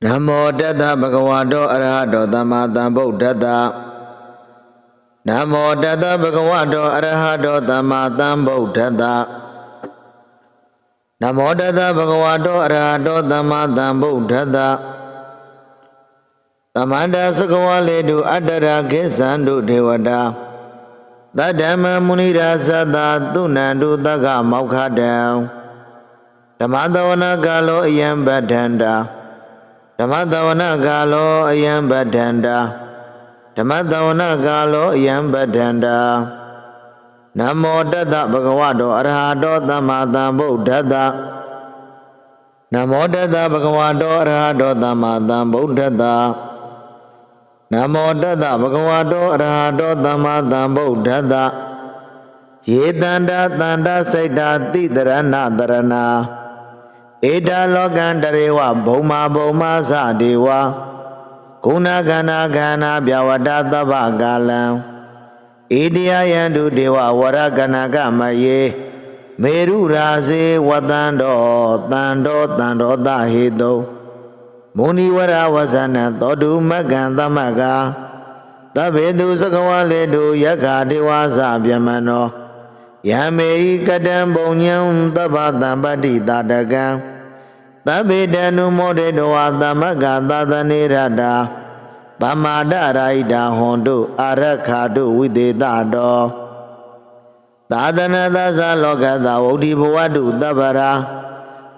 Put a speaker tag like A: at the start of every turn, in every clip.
A: Namo Tata Bhagavato Arahato Dhamma Sambuddhassa. Namo Tata Bhagavato Arahato Dhamma Sambuddhassa. Namo Tata Bhagavato Arahato Dhamma Sambuddhassa. Tamanda Sakawaledu Adara Kesandu Devada. Tadama Munira Sada Tunandu Daga Maukadam. Tamadavana Galo Iyam Badanda. Tamadavana Galo Iyam Badanda. Tamadavana Galo Iyam Badanda. Namo Tata Bhagavato Arahato Dhamma Sambuddhassa. Namo Tata Bhagavato Arahato Dhamma Sambuddhassa. Namo Tata Bhagavato Arahato Dhamma Sambuddhassa. Yedanda Tanda Saita Tidarana Darana. Eda Logandarewa Bhoma Bhoma Sadewa. Kuna Gana Gana Byawada Tabagalam. Idiya Yandu Dewa Waragana Gamaye. Meru Raze Wadando Tando Tando Dahido. Muniwara Wasana Todu Maganda Maga. Tabedu Sakawaledu Yaka Dewasa Byamano. Yamei Kadam Bonyam Tabadambadi Tadagam. Tabedanu Modedo Adamaga Dadanirada. Pamada Raida Hondo Arakadu Widedado. Tadana Dasa Logada Odibuadu Dabara.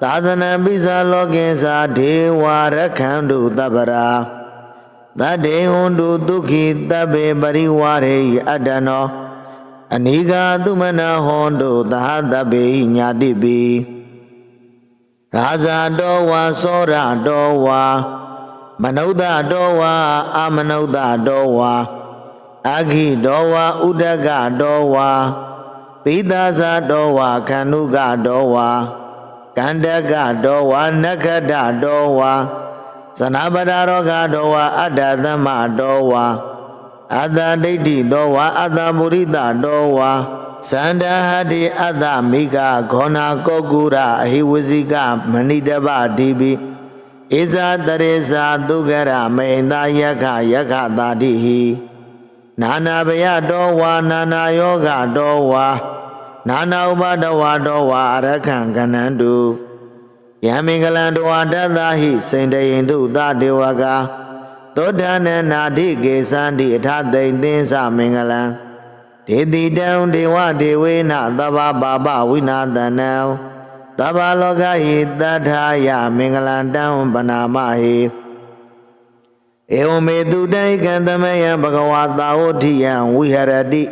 A: Tadana Bisa Logesa Dewa Rakandu Dabara. Tade Hondo Duki Tabe Bariware Adano. Aniga Dumana Hondo Tahadabe Nyadibi. Raza Dowa Sora Dowa. Manauda Dowa Amanauda Dowa. Agi Dowa Udaga Dowa. Pidaza Dowa Kanuga Dowa. Kandaga Dowa Nakada Dowa. Sanabadaroga Dowa Adadama Dowa. Ada Didi Dowa Ada Murida Dowa. Sanda Hadi Ada Miga Gona Kogura Hiwazika Manidaba Dibi. Iza Teresa Dugara Menda Yaka Yaka Dadihi. Nana Baya Dowa Nana Yoga Dowa. Nana Ubadawa Dowa Arakan Kanandu. Yamigalandu Adadahi Sendaindu Dadiwaga. Todana Nadi Gesandi Tade Dinsa Mingalan. Didi down Dewa Dewina Daba Baba Winadana. Daba Logahi Dadhaya Mingalan down Banamahi. Eome Dudai Gandamaya Bhagavata Otiya Viharadi.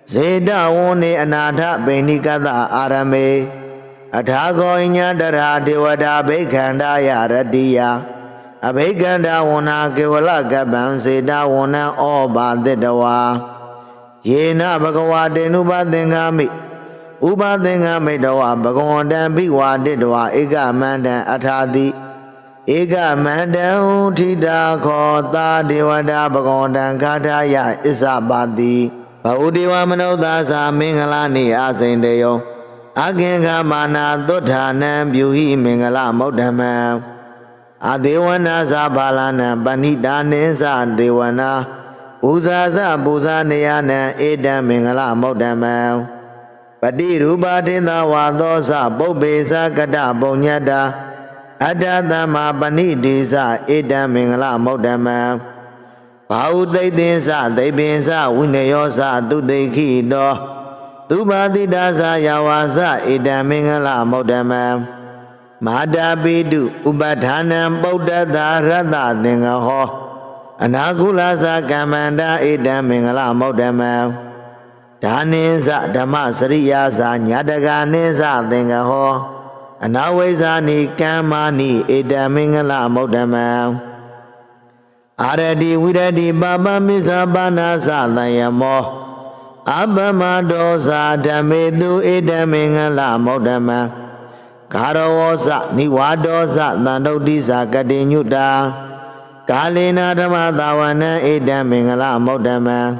A: Zeda One Anada Benikada Arame. Atago Inyadara Devada Bekandaya Radiya. Abeganda Wana Kevala Gaban Zeda Wana Oba Dedawa. Yena Bhagavate Nuba Dengami. Uba Dengami Dawa Bhagavanda Biwa Dedawa Ega Manda Atadi. Ega Manda Utida Kota Devada Bhagavanda Kataya Isabadi. Baudiwa Manodasa Mingalani Asendeyo. Agenga Mana Dodhana Byuhi Mingala Modama. Adewana Zabalana Banida Nesa Dewana. Uzaza Buzaniana Eda Mingala Modama. Padiruba Dinda Wadosa Bobesa Gada Bonyada. Adadama Banidisa Eda Mingala Modama. Pau Day Dinsa Debinsa Wineyosa Dudeki Do. Tubadi Dasa Yawaza Eda Mingala Modama. Mada Bidu Ubadhana Bodha Radha Dingaho. Anagulaza Kamanda Eda Mingala Modama. Daninza Damasriyaza Nyadaganiza Dingaho. Anawezani Kamani Eda Mingala Modama. Aradi Wiradi Baba Misabana Salayamo. Abama Dosa Damedu Eda Mingala Modama. Karawosa Niwadosa Nandodisa Kadinyuda. Kalina Damadawana Eda Mingala Modama.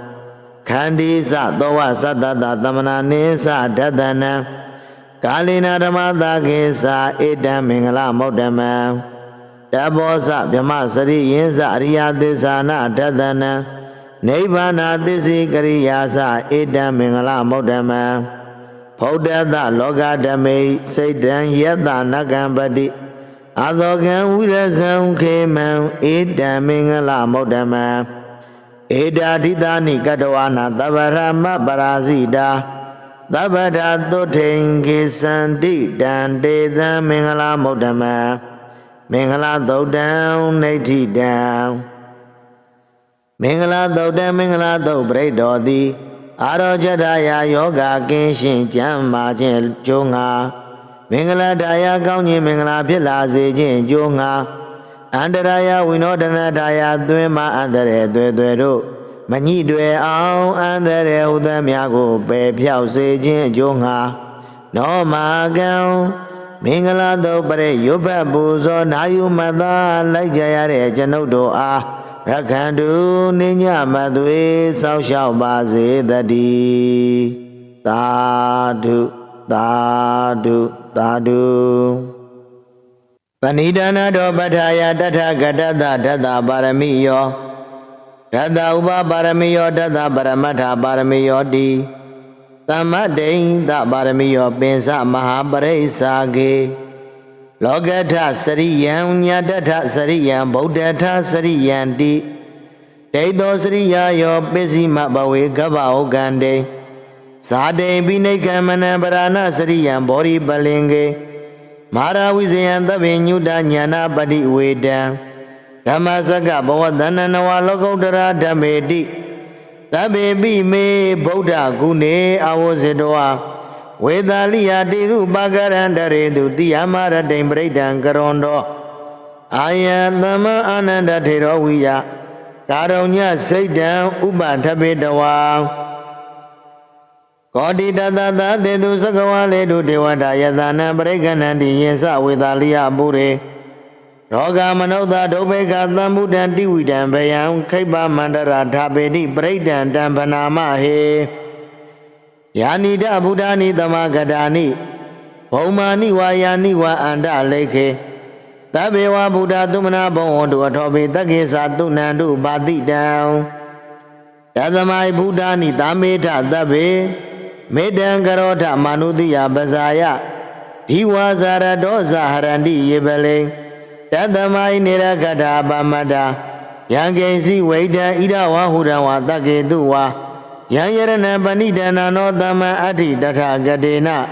A: Kandisa Dowa Sadada Damana Nisa Dadana. Kalina Damadagesa Eda Mingala Modama. Tabosa Byamasari Yenza Arya Desana Tadana Nibana Desi Kariyasa Ida Mingala Modama Podada Logadame Satan Yada Nagambadi Adogan Wirazam Keman Ida Mingala Modama Ida Didani Kadawana Davarama Barazida Dabada Doten Kisandi Dande the Mingala Modama Mingala though down, native down. Mingala though down, Mingala though bread or the Arojadaya Yoga Genshin Jama Jel Jonga Mingala Daya Gauni Mingala Pilazi Jin Jonga Andaya we know the Daya Dwema and the Dwedo Mani Dwe Ao and the Udamiago Bepiao Sejin Jonga No Magal Mingala do bare yoba buzo nayu mada like jayare janodo rakandu ninya madwe sao shao baze dadi Tadu Tadu Tadu Panidana do badaya dada gadada dada baramiyo Dada uba baramiyo dada baramata baramiyo di Tamadein da baramiyo pensa mahabare sage Logata sariyan nyadata sariyan bodhata sariyan di Dedo sariya yo pesi mabawe gabao gande Sade binakamana barana sariyan bori balenge Mara wizayan tabe nyuda nyana padi weda Ramasaka bawadana nawa lokautara damedi Tabe bi me Buddha Gune Awozedoa Vedaliya Diru Bagarandare Du Diyamara Dembredan Garondo Ayatama Ananda Therowiya Karonya Saidan Uba Tabedawa Kodi Dada Dedu Sakawale Du Dewada Yadana Breganandi Yesa Vedaliya Bure Roga Manoda Dobeka Tambudan Diwidan Bayam Kaiba Mandara Tabedi Bredan Dampanama He Yani Budani Damagadani Homani Wayani Wa Anda Leke Tabewa Buddha Tumana Bondo Atobi Takesa Tunandu Badi down Tadamai Budani Tameta Tabe Medan Garota Manudia Bazaya Diwazara Doza Harandi Yebele Tadamai Nirakada Bamada Yangensi Weda Ida Wahuda Watake Dua Yangarana Banidana Nodama Adi Data Gadena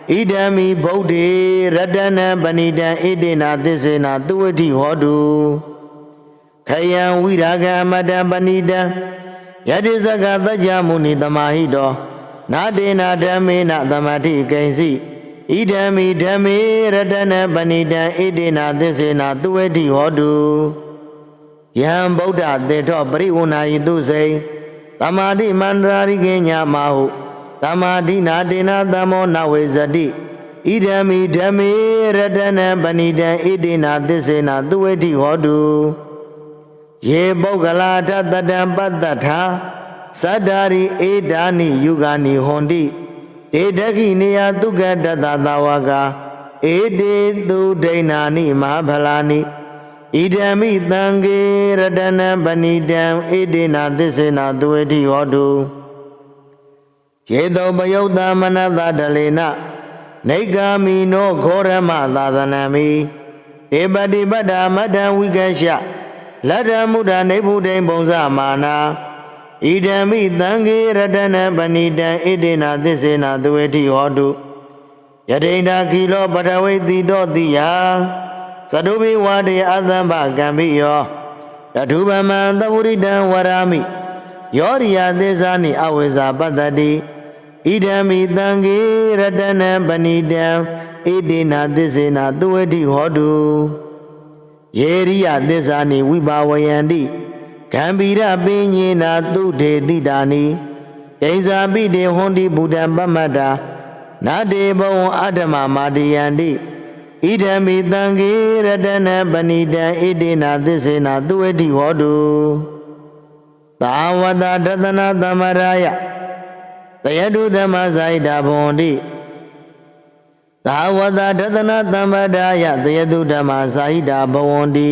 A: Idami Bodhi Radana Banida Edena Desena Dueti Hodu Kayan Wiraga Mada Banida Yadizaga Dajamuni Damahido Nadena Damena Damati Kensi Idami Dami Radana Banida Edena Desena Dueti Hodu Yam Buddha de Topri Una Iduse Tamadi Mandrari Genya Mahu Tamadi Nadena Damo Nawezadi Idami Dami Radana Banida Edena Desena Dueti Hodu Ye Bogalata Tadam Padatha Sadari Edani Yugani Hondi Edaki Nia Dugada Dawaga Ede Du Dainani Mahabhalani Idami Tangi Radana Banidam Edena Desena Dueti Hodu Yedo Bayoda Manada Dalena Negami no Gorama Dadanami Ebadi Bada Madan Wigasha Lada Muda Nebude Bonza Mana Idami Tangi Radana Banida Edena Desena Dueti Hodu Yadena Kilo Badaweti Dotia Sadubi Wadi Adamba Gambiyo Tatuba Mandawurida Warami Yoria Desani Aweza Badadi Idami Tangi Radana Banida Edena Desena Dueti Hodu Yeria Desani Wibawayandi Kambira Binye na Dude Didani Kaiza Bide Hondi Buddha Bamada Nade Bo Adama Madiyandi Idami Tangi Radana Banida Edena Desena Dueti Hodu Tawada Dadana Damaraya Tayadu Damazaida Bondi သာဝတဒသနာသမ္ပဒါယတယတုဓမ္မစာဟိတာဘဝန္တိ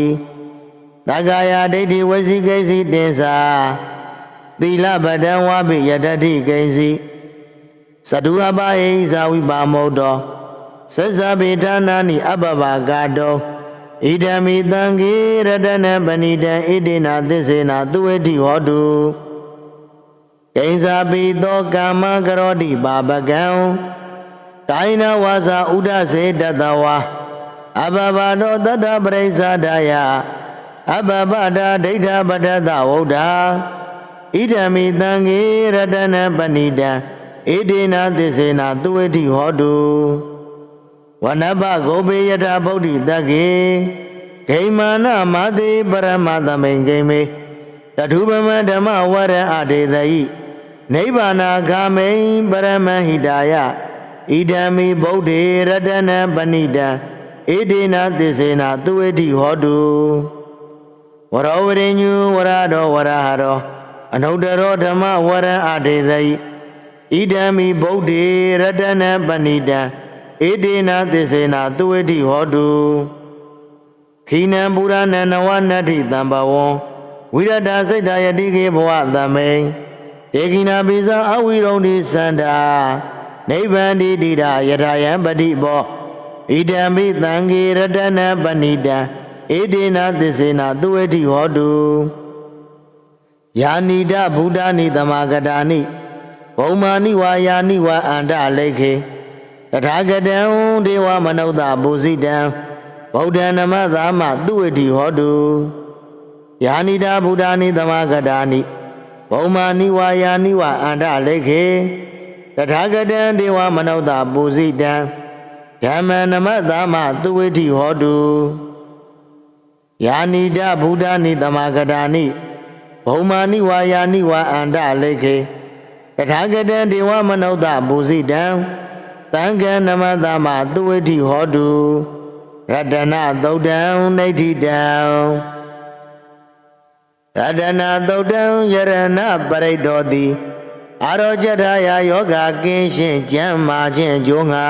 A: သက္ကာယဒိဋ္ဌိဝစီကိစီတင်္စာသီလပဒံဝါပိယတ္တိကိစီသတုအပဟိဇာဝိပါမုတ်တောသစ္စာပိဌာနာနိအပပကာတောဣဒံမိသံဃေရတနပဏိတံဣတိနာသစ္စေနာသူဝေတိဟောတုကိဉ္စာပိသောကာမကရောတိပါပကံကာယနာဝါစာဥဒ္ဒစေတတဝါအဘဘာတောတတ္တပရိစ္ဆာဒာယအဘဘတာဒိဋ္ဌပတ္တသဝုဒ္ဓဣဒံမိသံဃေရတနပဏိတံဣတိနာသစ္စေနာသူဝေတိဟောတုဝနဘဂုဘေယထာဗုဒ္ဓိတကေဂိမာနမသေပရမသမိန်ဂိမေတထုပမဓမ္မဝရအတေသယိနိဗ္ဗာနာဂာမိန်ပရမဟိတာယဣဒံမိဗုဒ္ဓေရတနပဏိတံဣတိနာသစ္စေနာသူဝေတိဟောတုဝရောဝရိညုဝရတောဝရဟရောအနုတ္တရောဓမ္မဝရအတေသယိဣဒံမိဗုဒ္ဓေရတနပဏိတံဣတိနာသစ္စေနာသူဝေတိဟောတုခိနံပုရဏနဝနတ္ထိတံဘဝံဝိရတစိတ်တယတိကေဘဝသမိန်ဒေခိနာပိဇာအဝိရုံတိစန္ဒာနိဗ္ဗန္တိတိရာယထာယံပတိဘောဣဒံမိသံဃေရတနပဏိတံဣတိနာသစ္စေနာသူဝေတိဟောတုယာနိဒဗုဒ္ဓနိသမဂတာနိဘုံမာနိဝါယာနိဝါအန္တလိခေတထာဂတံဒေဝမနုဿပုဇိတံဗုဒ္ဓံနမသမသူဝေတိဟောတုယာနိဒဗုဒ္ဓနိသမဂတာနိဘုံမာနိဝါယာနိဝါအန္တလိခေတထာဂတံဒေဝမနုဿပုဇိတံဓမ္မနမသမသူဝေတိဟောတုယာနိဒဗုဒ္ဓနိသမဂတာနိဘုံမာနိဝါယာနိဝါအန္တလိခေတထာဂတံဒေဝမနုဿပုဇိတံသံဃံနမသမသူဝေတိဟောတုရတနာသုတ်တံနိဋ္ဌိတံရတနာသုတ်တံယရဏပရိတောတိအာရောကြထာယယောဂကင်းရှင်းကျမ်းမာခြင်းကြိုးငါ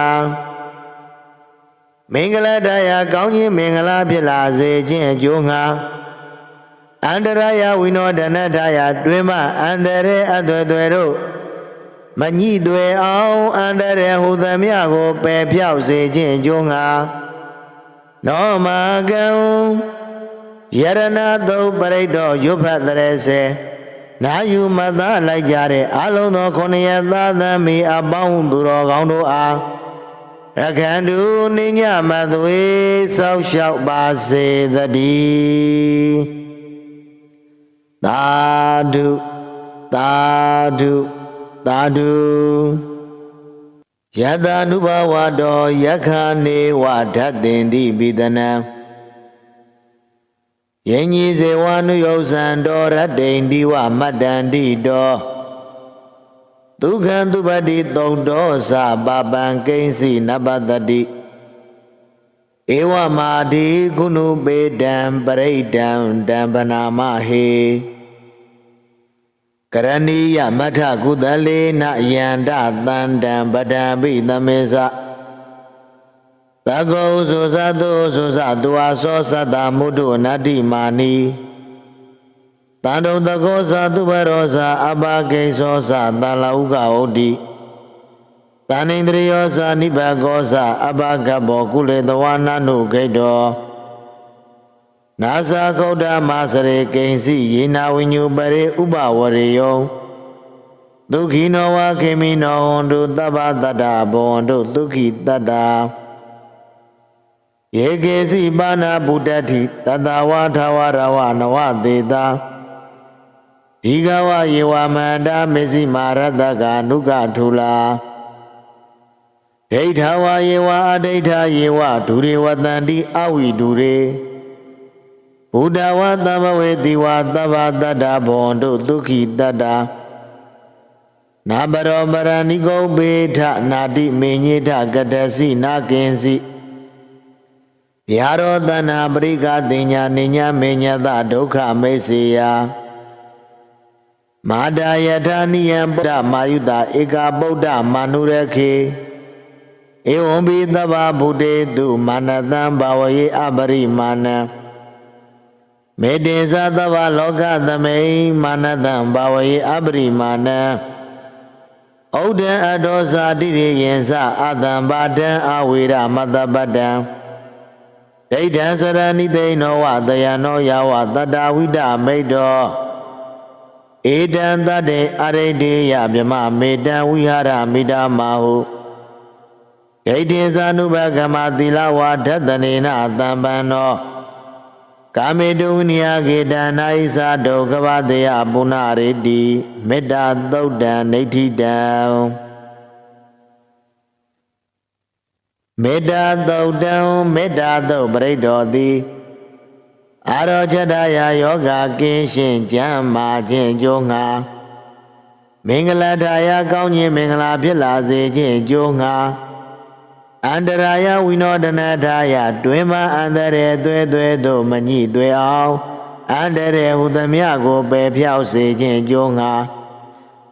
A: မင်္ဂလတရားကောင်းခြင်းမင်္ဂလာဖြစ်လာစေခြင်းကြိုးငါအန္တရာယဝိနောဒနတရားတွင်မှအန္တရေအသွယ်သွယ်တို့မညိသွယ်အောင်အန္တရေဟူသမျှကိုပယ်ဖြောက်စေခြင်းကြိုးငါနောမကံယရဏသုတ်ပရိတောရွတ်ဖတ်တဲ့စေနာယူမသားလိုက်ကြတဲ့အလုံးသောခုနှစ်ရသားသမီးအပေါင်းသူတော်ကောင်းတို့အားရခန္တုနိညမသွေဆောက်ရှောက်ပါစေတည်းသာဓုသာဓုသာဓုယတ ानु ဘဝတောယက္ခနေဝဓတ္တင်တိပိတနံယင်ကြီးစေဝနုယုဇံတောရတ္တိန်ဒီဝမတ္တန္တိတောဒုက္ခံသူပတိသုံးတောသပပံကိဉ္စီနပတ္တိဧဝမာတိကုဏုပေတံပရိတံတံပနာမဟေကရဏီယမထကုသလေနယန္တသန္တံပဒံပိသမေသသကောသုဇတုသုဇတုအာသောသတ္တမုဒ္ဒနတ္တိမာနီတန္တုတကောသသူဘရောဇအပကိသောသသလဥကဩတိတဏိန္ဒရိယောဇနိဗ္ဗကောဇအပကဘောကုလေတဝနာနုခိတောနာဇာကုဒ္ဓမာစရေကိဉ္စီယေနာဝိညုပရေဥပဝရေယောဒုက္ခိနောဝခေမိနောဟွန်တုတပ္ပတတ္တဘောဟွန်တုဒုက္ခိတတ္တယေကေစီပါဏဗုဒ္ဓတိတတဝါထဝရဝနဝသေတာဒီကဝယေဝမန္တာမေစီမာရတကာနုကထုလာဒိဋ္ဌဝယေဝအဒိဋ္ဌယေဝဒုရေဝတန္တိအဝိဒုရေဘုဒ္ဓဝသဗ္ဗဝေတိဝသဗ္ဗတတ္တဘောန္တုဒုက္ခိတတ္တနာပရောပရဏိကုံပေထနာတိမေညိထကတစီနာကင်စီဗျာရောတနာပရိကတင်ညာနိညာမေညတဒုက္ခမေစေယမာဒာယထာနိယံဗုဒ္ဓမာယုတဧကဗုဒ္ဓမာနုရခေ ဧဝံဘိသဗ္ဗဗုတေတုမာနတံဘာဝယေအပရိမာဏံမေတ္တေသသဗ္ဗလောကသမိမာနတံဘာဝယေအပရိမာဏံဩဒံအတောဇာတိရိယင်္စအတံဘာဒံအဝေရမတ္တပတ္တံဒိဋ္ဌံစရဏိသိဏောဝတယနောယဝတတ္တဝိဒမိတ္တောဧတံတတေအရိဋ္ဌေယဗြမမေတံဝိဟာရမိတာမဟုဒိဋ္ဌိဇာနုဘဂမသီလဝါဒတနေနသံပန္နောကာမေတုဝိနိယကေတနာဣဇာဒုကဗတေယပုဏ္ဏရေတိမေတ္တာသုတ်တံနေဋ္ဌိတံမေတ္တာသုတ်တံမေတ္တာသုတ်ပရိဒောတိအာရောချတယယောဂကင်းရှင်းကျမ်းမာခြင်းကြိုးငါမင်္ဂလာထာယကောင်းခြင်းမင်္ဂလာဖြစ်လာစေခြင်းကြိုးငါအန္တရာယဝိနောဒနာထာယတွင်မအန္တရေသွဲသွဲသို့မညှိသွဲအောင်အန္တရေဟုသမျှကိုပယ်ဖြောက်စေခြင်းကြိုးငါ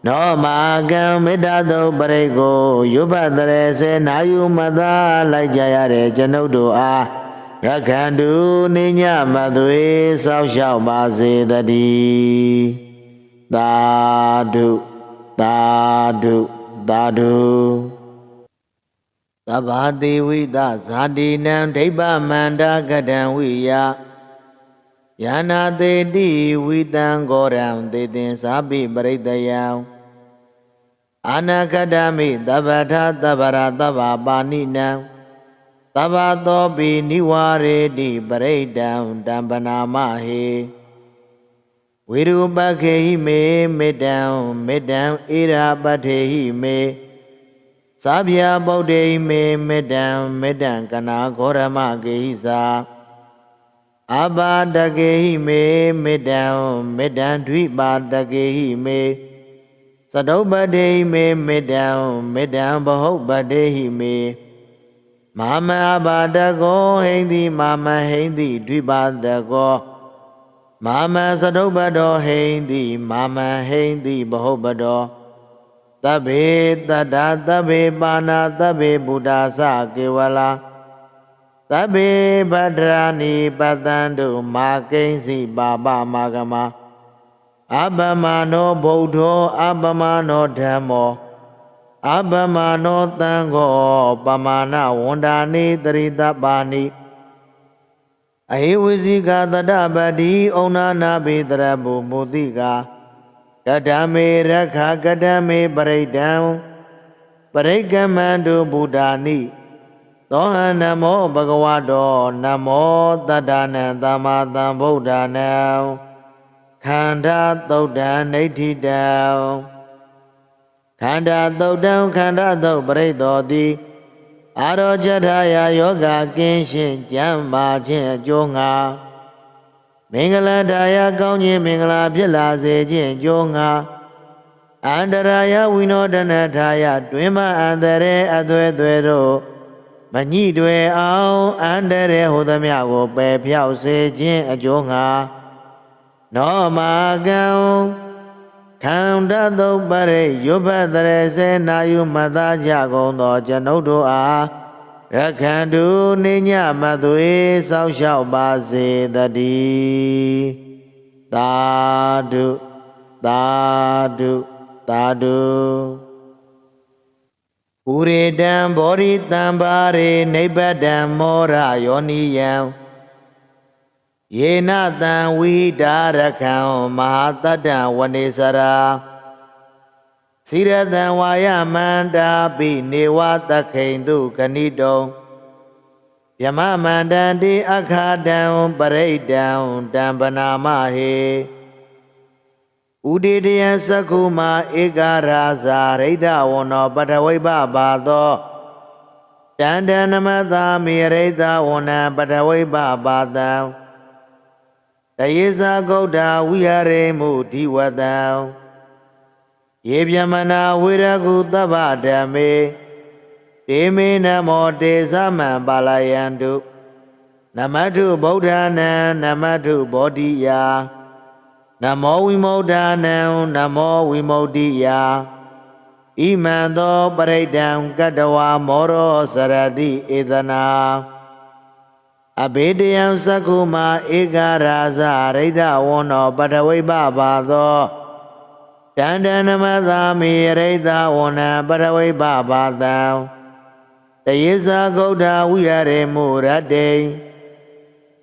A: နောမာကံမေတ္တာသုတ်ပရိကိုယုပတရေစေနာယုမသာလိုက်ကြရတဲ့ကျွန်ုပ်တို့အားရခန္တုနိညမသွေစောက်ရှောက်ပါစေတည်းသာဓုသာဓုသာဓုသဗ္ဗတိဝိသဇာတိနံဒိဗ္ဗမန္တကတံဝိယယာနာတေတိဝိတံဂောရံတေတင်သာပိပရိတယံအာနာကတမိသဗ္ဗထသဗ္ဗရသဗ္ဗပါဏိနံသဗ္ဗသောပိနိဝရေတိပရိဒံတံပနာမဟေဝိရူပခေဟိမေမေတ္တံမေတ္တံဣရာပထေဟိမေသာဗျာဗုဒ္ဓိမေမေတ္တံမေတ္တံကနာဂောရမကေဟိသာအဘာတကေဟိမေမေတ္တံမေတ္တံဒွိပါတကေဟိမေသတုပ္ပတေဟိမေမေတ္တံမေတ္တံဘဟုပတေဟိမေမာမအဘာတကောဟိန္တိမာမဟိန္တိဒွိပါတကောမာမသတုပ္ပတောဟိန္တိမာမဟိန္တိဘဟုပတောသဗ္ဗေတတ္တသဗ္ဗေပါဏာသဗ္ဗေဗုဒ္ဓသကေဝလာသဗ္ဗေဗဒ္ဒရာနိပတံတုမာကိဉ္စီပါပမာဂမအပမနောဗုဒ္ဓောအပမနောဓမ္မောအပမနောသံဃောပမာဏဝန္ဒာနိတရိတပါဏိအဟိဝိဇိကတတပတိဩနာနာဘိတရဘုမုတိကာကတမေရခကတမေပရိဒံပရိကမန္တုဗုဒ္ဓာနိသောဟံနမောဘဂဝတောနမောတတ္တနံသမ္မာသမ္ဗုဒ္ဓနံခန္ဓာသုတ်တံနေဋ္ဌိတံခန္ဓာသုတ်တံခန္ဓာသုတ်ပရိသောတိအာရောချထာယယောဂကင်းရှင်းကျမ်းမာခြင်းအကျိုးငါမင်္ဂလာထာယကောင်းခြင်းမင်္ဂလာဖြစ်လာစေခြင်းအကျိုးငါအန္တရာယဝိနောဒနာထာယတွင်မအန္တရေအသွဲသွဲတို့မညှိတွေအောင်အန္တရေဟူသမျှကိုပယ်ဖြောက်စေခြင်းအကျိုးငါနောမာကံခန္ဓာသုတ်ပရိယုပတရေစေနာယုမသာကြကုန်သောကျွန်ုပ်တို့အားရခန္တုနိညမသွေစောက်ရှောက်ပါစေတည်းသာဓုသာဓုသာဓုဥရေတံဘောဓိတံပါရေနိဗ္ဗတံမောရယောနိယံယေနတံဝိဒါရခံမဟာတတ္တဝနေစရာစိရတံဝါယမန္တာပိနေဝတခိန်တုခဏိတုံယမမန္တံတိအခါတံပရိဒံတံပနာမဟေဥဒိတယသက္ခုမာဧကရာဇာရိဒဝနောပထဝိဘဘာသောတန္တနမသာမေရိဒဝနံပထဝိဘဘာတံတယေဇာဂௌဒဝိဟရေမုဓိဝတံယေဗျမနာဝိရကုသဗ္ဗဓမ္မေတေမေနမောတေသမံပါလယန္တုနမထုဗုဒ္ဓနာနမထုဘောဓိယာနမောဝိမု ဒ္ဓနံနမောဝိမု ဒ္ဓိယာဣ Imando Paredam Kadawa Moro Saradi Edana Abediam Sakuma Igaraza Reda Wono Badaway Baba Do Dandanamada Reda Wona Badaway Baba Thou The Yesa Goda we are a Mura Day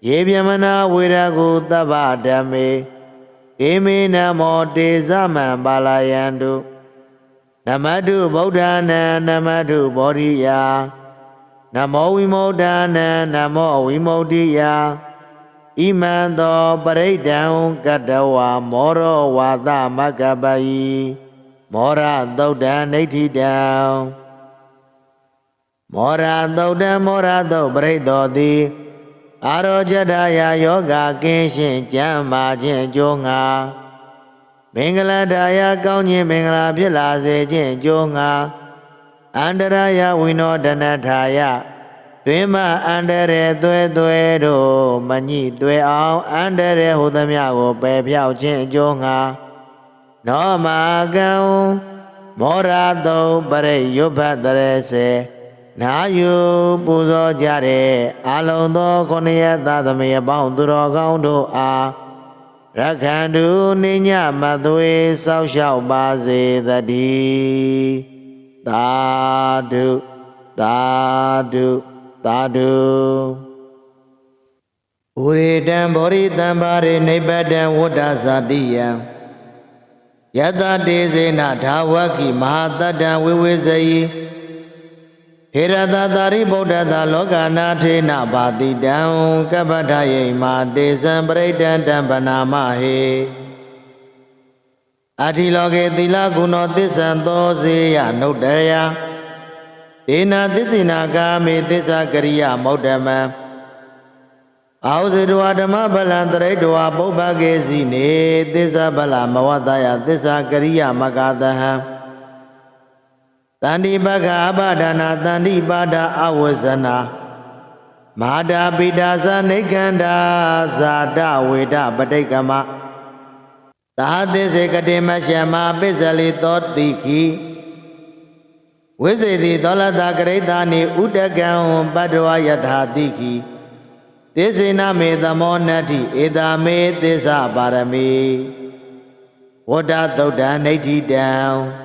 A: Yebiamana Wiragu Tabadame Imi Namo De Zaman Balayandu Namadu Bodhana Namadu Bodhiya Namo Vimodana Namo Vimodiya Imando Paredam Kadawa Moro Wada Magabai Mora Doda Nati down Mora Doda Mora Do Paredodi Arojadaya Yoga Kenshin Jama Jen Jonga Mingala Daya Kaunyi Mingala Pila Sejin Jonga Andaraya Winodanataya Twima Andere Dwe Dwe Do Manyi Dwe Ao Andere Hudamyago Pepiao Chin Jonga No Magao Morado Bare Yupadare Se Nayu Puzo Jare Alondo Konya Dadamia Bounduro Gaundo A Rakhandu Ninya Madwe Sao Shao Baze Dadi Dadu Dadu Dadu Uridan Boridan Bari Nibadan Wudazadiya Yada Dezena Dhawaki Mahadadan Wiwizayi Hirada Dari Bodha Logana Tina Badi Down Kabadaye Ma Desan Bredan Dambanama He Adiloge Dila Guno Desan Dosia Nodaya Dina Disina Gami Disa Kariya Modama Auzidu Adama Balandre Dua Bobagezi Ne Disa Bala Mawadaya Disa Kariya Magadaha Tandi Baga Abadana Tandi Bada Awazana Mada Bidasa Nikanda Zada Weda Badekama Tahadese Kadema Shama Bezali Totiki Wizidi Dolada Gredani Udagam Badwa Yadhadiki Desina me the monati Eda me Desa Barami Wada Doda Nati down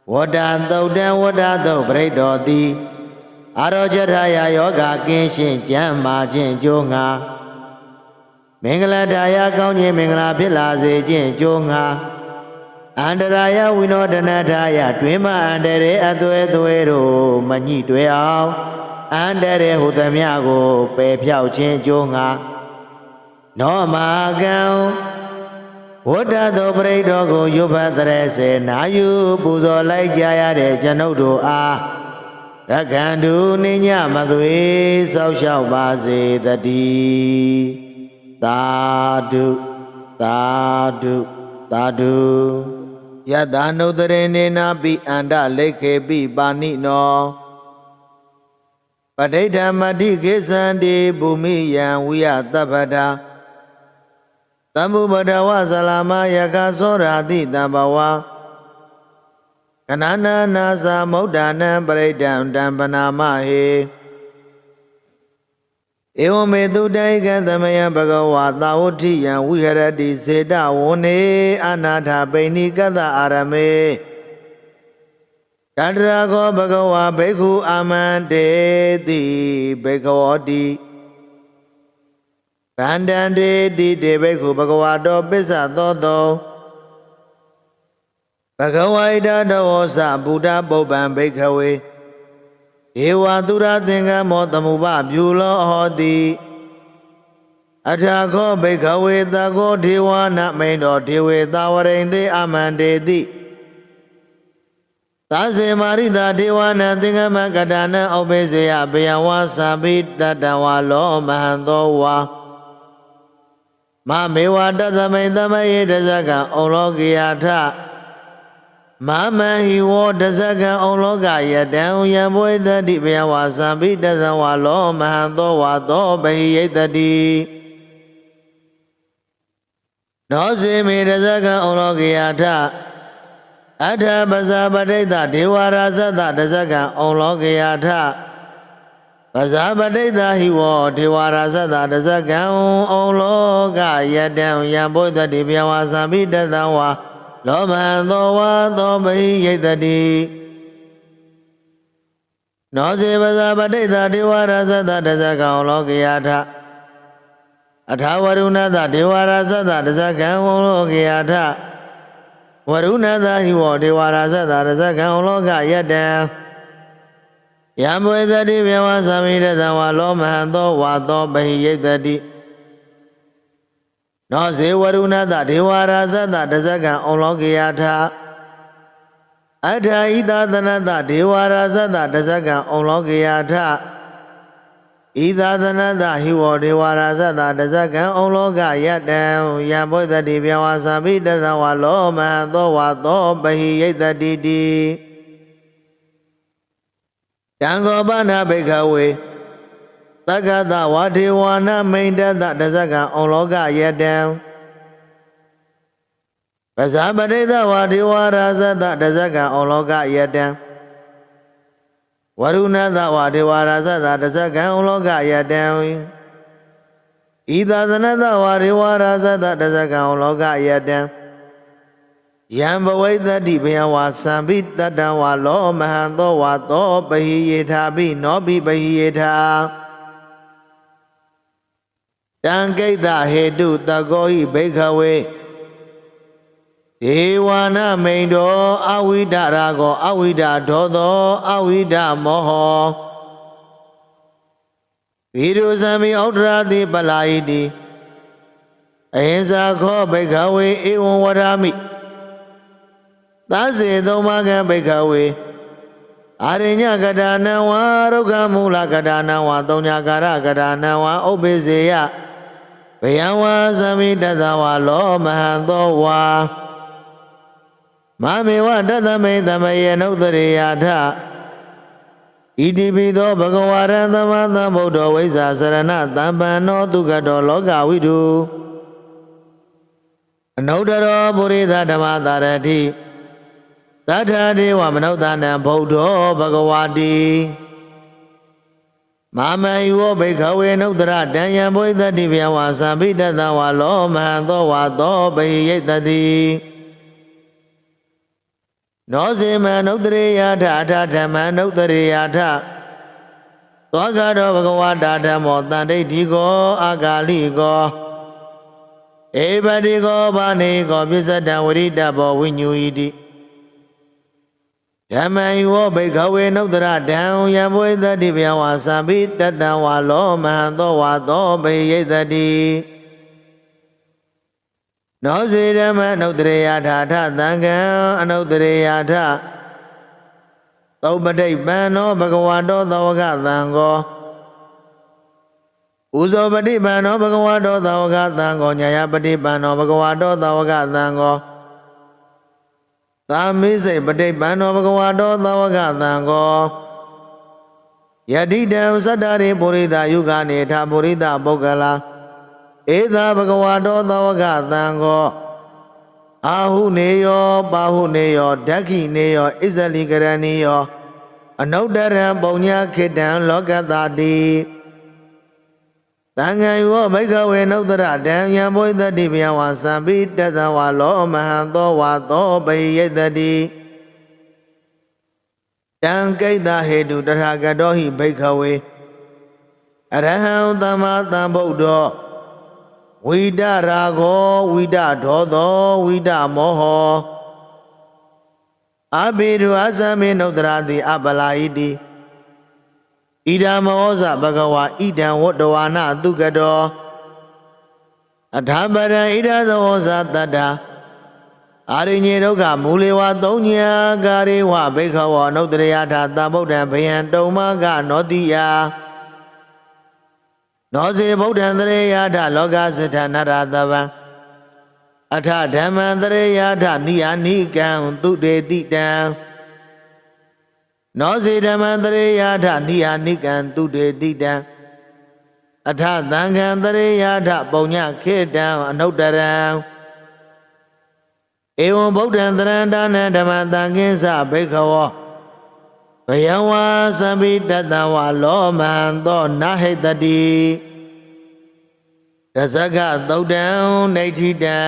A: Wada do bredo di Arojadaya yoga kenshin Jama Jin Jonga Mingala Daya Kaunyi Mingala Pila Sejin Jonga Andaraya Winodanataya Twima Andere Adwe Dwero Manyi Dwe Ao Andere Hudamyago Pepiao Chin Jonga No Magao Wada do bredo go Yupadre Se Nayu Puzo Like Jaya de Janodo A Rakhandu Ninya Madwe Sao Shao Baze Dadi Dadu Dadu Dadu Yadano Dare Na Bi Anda Leke Bi Bani No Padeda Madi Gesandi Bumi Yang Wiya Tabada Tambu Badawa Salama Yaka Sorati Tabawa Kanana Nasa Modana Paredam Dambanama He Evo Medu Daiga Damaya Bhagawa Tauti Yang Viharati Seda Wone Anatha Beni Kata Arame Kadrago Bhagawa Bhikkhu Amante Di Bhagavati Bandande di Bhikkhu Bhagavato Pisa Toto Bhagavaita Dosa Buddha Bobam Bhikkhawe Ewa Dura Tinga Motamuba Bhulo Hoti Athako Bhikkhawe Tako Dewa Namendo Dewe Tawarende Amande Di Tase Marita Dewa Natinga Makadana Obeseya Beyawa Sabit Tatawa Lo Mahantowa Mamewa Dadame Damaye Dazaga Ologiyata Mama Hiwo Dazaga Ologaya Down Yaboy Dadi Beyawa Sabi Dazawa Lo Mahanto Wato Bahiye Dadi No Se Me Dazaga Ologiyata အထပဇာပဋိတ္တဒေဝရာဇတတဇကံအောင်လောကယာထပဇာပဋိတ္တဟိဝောဒေဝရာဇတတဇကံအောင်လောကယတံယံဘုဒ္ဓတိပြဝါသမိတတံဝါလောမံသောဝါသောဘိယိတတိနောစေပဇာပဋိတ္တဒေဝရာဇတတဇကံအောင်လောကယာထအထာဝရုဏတဒေဝရာဇတတဇကံအောင်လောကယာထဝရုဏတဟိဝောဒေဝရာဇတတဇကံအောင်လောကယတံယံဘွေသတိဘေဝသမိတတံဝါလောမဟံသောဝါသောပဟိယိတတိနောဇေဝရုဏတဒေဝရာဇတတဇကံအောင်လောကယာထအထာဣသသနတဒေဝရာဇတတဇကံအောင်လောကယာထဣသသနတဟိဝောဒေဝရာဇတတဇကံအောင်လောကယတံယံဘွေသတိဘေဝသမိတတံဝါလောမဟံသောဝါသောပဟိယိတတိတိတံဃောပနာဘိခဝေသက္ကတဝါဒေဝနာမိန်တတတဇကံအောင်လောကယတံပဇာပဋိတ္တဝါဒေဝရာဇတတဇကံအောင်လောကယတံဝရုဏတဝါဒေဝရာဇတတဇကံအောင်လောကယတံဣသသနတဝါဒေဝရာဇတတဇကံအောင်လောကယတံယံဘဝိတတိဘယဝါသံပိတတံဝါလောမဟံသောဝါသောပဟိယေထာပိနောပိပဟိယေထာတံကိတ္တဟေတုတကောဟိဘိခဝေဒေဝနာမိန်တောအဝိဒရာကောအဝိဒဒောသောအဝိဒမောဟောဝိရုဇံမိဩဒရာတိပလာယိတိအဟိဇာခောဘိခဝေဧဝံဝရမိသစေသုံးပါးကံဘိခဝေအာရိညကတာနံဝါရုက္ခမူလကတာနံဝါသုံးညာကာရကတာနံဝါဥပ္ပိစေယဘယံဝါသမိတတဝါလောမဟံသောဝါမမေဝတတမိတမယေနုတရေယာထဣတိပိသောဘဂဝါရံသမသံဗုဒ္ဓဝိဇ္ဇာစရဏတံပန္နောဒုက္ခတောလောကဝိတုအနုတ္တရောပုရိသဓမ္မသာရတိသတ္ထာဒေဝမနုဿာနံဗုဒ္ဓောဘဂဝါတိမာမယဝဘိခဝေနုတ္တရတံယံဘွေသတိဗျဝါသံပိတတံဝါလောမဟံသောဝါသောပဟိယိတတိနောစေမနုတ္တရေယာထအထဓမ္မနုတ္တရေယာထသောကတော်ဘဂဝါတာဓမ္မောတန်တိဋ္ဌိကောအာဂါလိကောဧပတိကောဘာနေကောပစ္စတံဝရိတဘောဝိညူဣတိဓမ္မယဝဘိခဝေနုတ္တရတံယံဘွေသတိဗျဝါသံပိတတံဝါလောမဟံသောဝါသောပဟိယိတတိနောစေဓမ္မအနုတ္တရေယာထထသံဃံအနုတ္တရေယာထသုပတိပန္နောဘဂဝါတောသဝကသံဃောဥဇောပတိပန္နောဘဂဝါတောသဝကသံဃောညာယပတိပန္နောဘဂဝါတောသဝကသံဃောသာမိစိပတိပန္နောဘဂဝါတောသဝကသံဃောယတိတံသတ္တရိပုရိသယုဂာနေထပုရိသပုဂ္ဂလာဧသာဘဂဝါတောသဝကသံဃောအာဟုနေယောပါဟုနေယောဓက္ခိနေယောဣဇလိကရဏီယောအနုတ္တရံပုံညာခေတ္တံလောကတာတိသံဃာယောဘိကဝေနုတ္တရတံယံဘွေသတိဗျဝါသံပိတတံဝါလောမဟံသောဝါသောပဟိယိတတိတံကိတ္တဟေတုတထာဂတောဟိဘိကဝေအရဟံသမ္မာသမ္ဗုဒ္ဓောဝိဒရာဂောဝိဒဒောသောဝိဒမောဟောအဘိဓုအသမေနုတ္တရာတိအပလာဣတိဣဒံမောဇဘဂဝါဣဒံဝတ္တဝါနသုကတောအထာပရံဣဒသောဇတတ္တအာရိညေဒုက္ခမူလေဝသုံးညာကာရေဝဘိခဝောနုတ္တရေယထာသဗ္ဗုဒ္ဓံဘယံတုံမကနောတိယနောစေဗုဒ္ဓံတရေယထလောကစထနရတဗံအထဓမ္မံတရေယထနိယာနိကံသူတေတိတံနောစေဓမ္မံတရေယထနိယာနိကံသူတေတိတံအထသံဃံတရေယထပုံညခေတံအနုတ္တရံ ဧဝံဗုဒ္ဓံသရဏဒါနဓမ္မသံဃိသဘိက္ခဝောဘယံဝါသဗ္ဗိတတံဝါလောမဟံသောနာဟိတတိရဇဂသုတ်တံနေဋ္ဌိတံ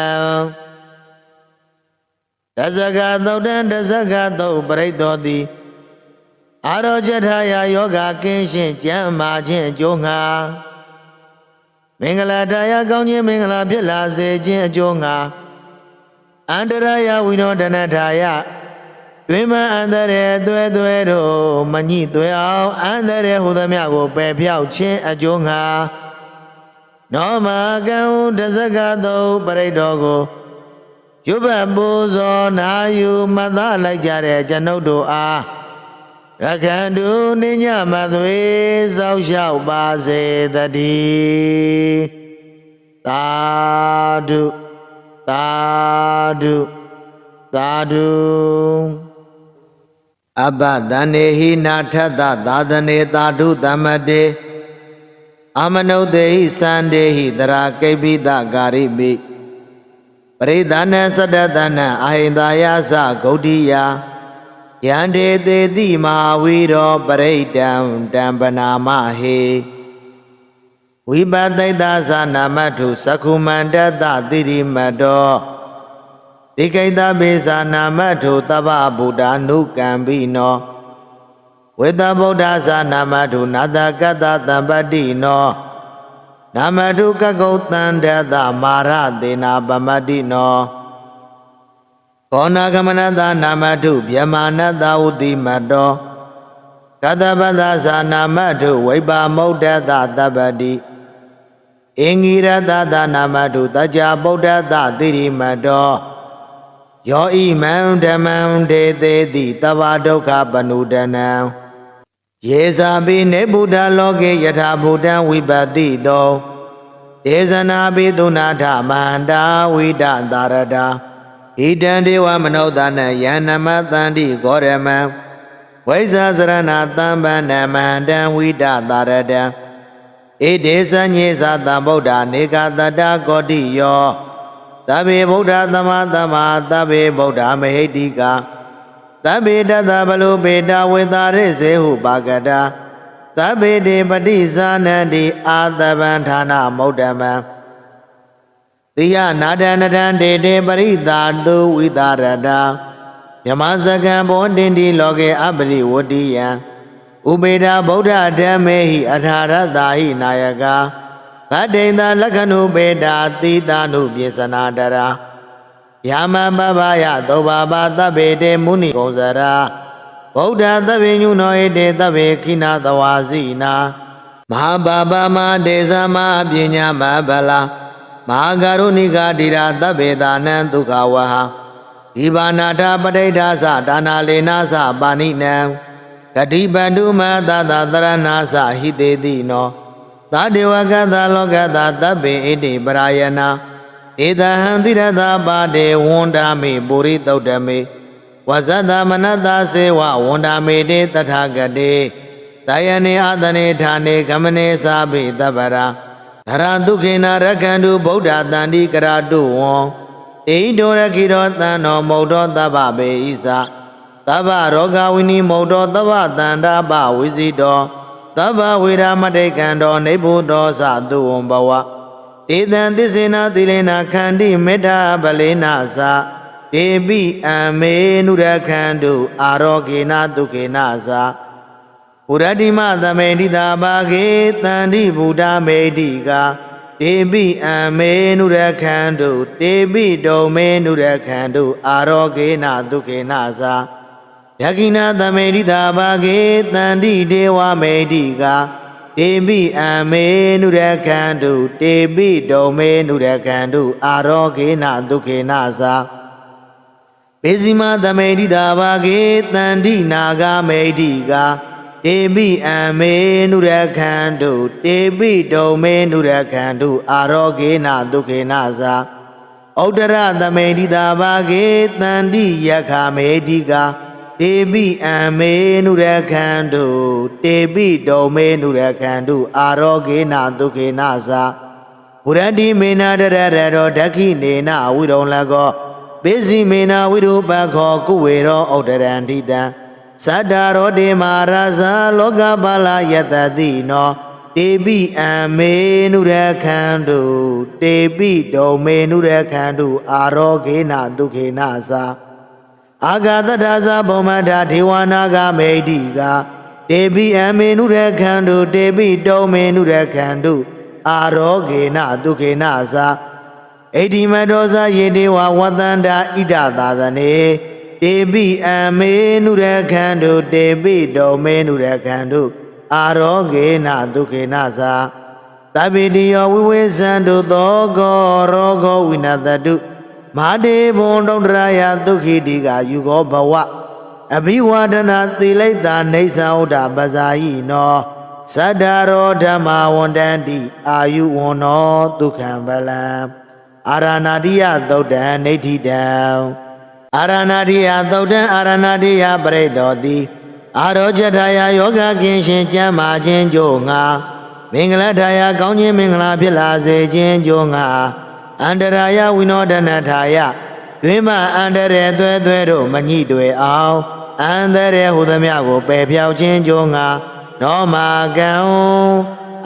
A: ရဇဂသုတ်တံရဇဂသုတ်ပရိသောတိအာရောကြထာယယောဂကင်းရှင်းကျမ်းမာခြင်းအကျိုးငှာမင်္ဂလာတရားကောင်းခြင်းမင်္ဂလာဖြစ်လာစေခြင်းအကျိုးငှာအန္တရာယဝိနောဒနထာယတွင်မအန္တရေသွဲသွဲတို့မညိသွဲအောင်အန္တရေဟူသမျှကိုပယ်ဖြောက်ခြင်းအကျိုးငှာနောမကံတဇဂသုတ်ပရိတော်ကိုရွတ်ပတ်ပူဇော်နာယူမသလိုက်ကြတဲ့ကျွန်ုပ်တို့အားရခန္တုနိညမသွေစောက်ရှောက်ပါစေတည်းသာဓုသာဓုသာဓုအဘဒန္နေဟိနာထသသာသနေသာဓုသမတေအမနုတေဟိစန္ဒေဟိတရာကိပိတကာရိပိပရိသနသတ္တတနအာဟိန္ဒာယသဂௌတိယယန္တေတေတိမဟာဝီရောပရိတံတံပနာမဟေဝိပသိတ္တသနာမထုသက္ခုမန္တတတိရိမတောတိကိတပိသနာမထုသဗ္ဗဗုဒ္ဓ ानु ကံပိနောဝေတဗုဒ္ဓသနာမထုနာတကတ္တတံပတ္တိနောနာမထုကကုတ်တံတတမာရသေနာပမတ္တိနောကောနာကမနတနာမထုဗျမာနတဝတိမတောကတပတ္တသနာမထုဝိပါမုဒ္ဒတသဗ္ဗတိအင်္ဂိရတသနာမထုတကြဗုဒ္ဓတတိရိမတောယောဣမံဓမ္မံဒေသေတိတဗ္ဗဒုက္ခပနုဒနံယေဇာပိနေဗုဒ္ဓလောကေယထာဘုဒ္ဓံဝိပတိတောဒေဇနာပိသုနာထမန္တာဝိဒသာရတာဣတံဒေဝမနောသနယန္နမသန္တိဂောရမံဝိဇာစရဏသံပန္နမန္တံဝိဒသာရတံဣဒေသညေသသံဗုဒ္ဓနေကတတကောတိယောသဗ္ဗေဗုဒ္ဓသမသမသဗ္ဗေဗုဒ္ဓမဟိတိကသဗ္ဗေတတဘလုပေတဝေတာရိစေဟုပါကတာသဗ္ဗေတေပတိဇာနန္တိအာသဗံဌာနမௌဒ္ဓမံတိယနာဒနတံဒေတေပရိသာတုဝိတာရတာမြမစကံဘောတင်တိလောကေအပရိဝတ္တိယံဥပေဒဗုဒ္ဓဓမ္မေဟိအထာရတာဟိနာယကာဗတ္တိတလက္ခဏုပေတာတိတာနုပြေစနာတရာယာမပပယသောဘာဘာသဗ္ဗေတေမုနိကောဇရာဗုဒ္ဓသဗ္ဗညုနောဧတေသဗ္ဗေခိနာသဝါစီနာမဟာဘာဘာမဒေသမပညာမဗလာမဟာကရုဏိကာတိရာသဗ္ဗေသာနံဒုက္ခဝဟဒီဘာနာထပဋိဒါသဒါနာလေနာသပါဏိနံဂတိပန္တုမသသသရဏာသဟိတေတိနောသာဒေဝကသလောကသသဗ္ဗေဣတိပရာယနာဧတဟံတိရသပါတေဝန္ဒာမေပုရိသုတ်တမေဝဇ္ဇသမနတစေဝဝန္ဒာမေတေတထာဂတေတယနေအာသနေဌာနေကမနေသာဘိတပရာဓရဒုက္ခိနာရခန္တုဗုဒ္ဓတန္တိကရာတုဝံဣဒိုရခိရောတံနောမௌဒောတဗ္ဗဘေဣဇာတဗ္ဗရောဂဝိနိမௌဒောတဗ္ဗတန္တာပဝိဇိတောတဗ္ဗဝေရမတိကံတောနေဗုဒောသတုဝံဘဝဧတံသစ္စေနာသီလေနာခန္တိမေတ္တာပလေနာသဒေပိအမေနုရခန္တုအာရောဂေနဒုက္ခေနသပုရတိမသမေတိတာဘာဂေတန္တိဗုဒ္ဓမေတိကာဒေပိအမေနုရခန္တုဒေပိတုံမေနုရခန္တုအာရောဂေနဒုက္ခေနသယကိနာသမေတိတာဘာဂေတန္တိဒေဝမေတိကာတေပိအမေနုရခန္တုတေပိတုံမေနုရခန္တုအာရောဂေနဒုက္ခေနသပေစီမသမေတိတာဘာဂေတန္တိနာဂမေတိကာတေပိအမေနုရခန္တုတေပိတုံမေနုရခန္တုအာရောဂေနဒုက္ခေနသဩတရသမေတိတာဘာဂေတန္တိယခမေတိကာတေပိအမေနုရခန္တုတေပိတုံမေနုရခန္တုအာရောဂေနဒုက္ခေနသဘုရတိမေနတရရတောဒက္ခိနေနဝိရုံလကော ပိစီမေနာဝိရုပခောကုဝေရောဩဒရံတိတံသတ္တရောတေမာရဇာလောကပါလာယတတိနောတေပိအမေနုရခန္တုတေပိတောမေနုရခန္တုအာရောခေနဒုခေနသာအာဂတတသဗုမ္မတာဒေဝနာဂမေတိကတေပိအမေနုရခန္တုတေပိတောမေနုရခန္တုအာရောခေနဒုခေနသာဣတိမတောဇာယေတေဝဝတ္တန္တာဣဒသာသနေတေပိအမေနုရခန္တုတေပိတောမေနုရခန္တုအာရောဂေနဒုခေနသာသဗ္ဗေတိယောဝိဝေဇန္တုသောကောရောဂောဝိနတတုမဟာတေဘုံဒုံတရာယဒုခိတိကယူကောဘဝအဘိဝဒနာသီလိတာနေသံဥဒ္ဒပဇာယိနောသတ္တရောဓမ္မဝန္တန္တိအာယုဝန္နောဒုက္ခံဗလံအာရဏတိယသုတ်တံနေဋ္ဌိတံအာရဏတိယသုတ်တံအာရဏတိယပရိသောတိအာရောဇထာယယောဂကင်းရှင်ကျမ်းမာခြင်းကြိုးငါမင်္ဂလထာယကောင်းခြင်းမင်္ဂလာဖြစ်လာစေခြင်းကြိုးငါအန္တရာယဝိနောဒနထာယတွင်မအန္တရေသွဲသွဲတို့မညှိတွေ့အောင်အန္တရေဟုသမျှကိုပယ်ဖြောက်ခြင်းကြိုးငါနောမာကံ